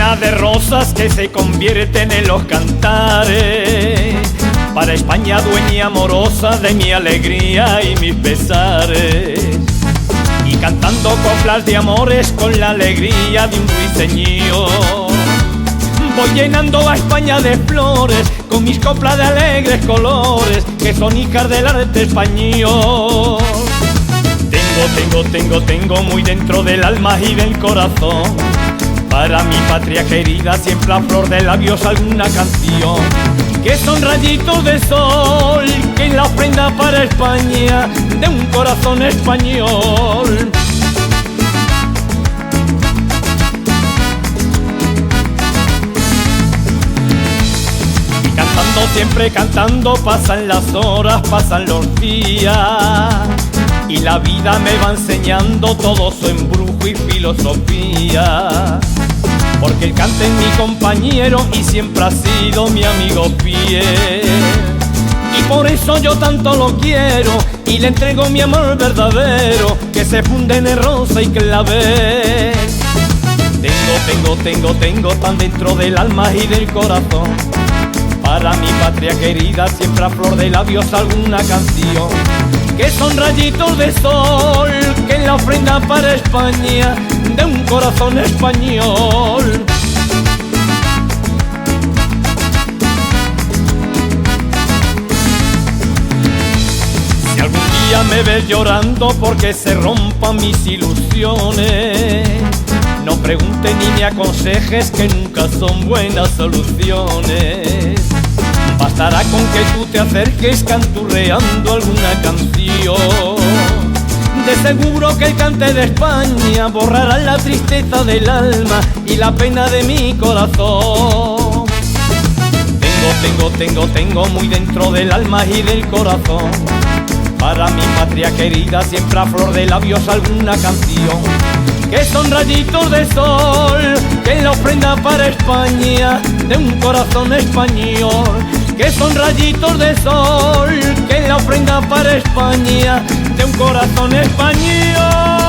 llena de rosas que se convierten en los cantares, para España dueña y amorosa de mi alegría y mis pesares. Y cantando coplas de amores con la alegría de un ruiseñor, voy llenando a España de flores con mis coplas de alegres colores, que son hijas del arte español. Tengo muy dentro del alma y del corazón, para mi patria querida siempre a flor de labios alguna canción, que son rayitos de sol que en la ofrenda para España de un corazón español. Y cantando, siempre cantando, pasan las horas, pasan los días, y la vida me va enseñando todo su embrujo y filosofía, porque el cante es mi compañero y siempre ha sido mi amigo fiel. Y por eso yo tanto lo quiero y le entrego mi amor verdadero, que se funde en rosa y clavel. Tengo tan dentro del alma y del corazón, para mi patria querida siempre a flor de labios alguna canción, que son rayitos de sol que en la ofrenda para España de un corazón español. Si algún día me ves llorando porque se rompan mis ilusiones, no preguntes ni me aconsejes, que nunca son buenas soluciones. Bastará con que tú te acerques canturreando alguna canción. De seguro que el cante de España borrará la tristeza del alma y la pena de mi corazón. Tengo muy dentro del alma y del corazón, para mi patria querida siempre a flor de labios alguna canción, que son rayitos de sol que en la ofrenda para España de un corazón español, que son rayitos de sol que en la ofrenda para España de un corazón español.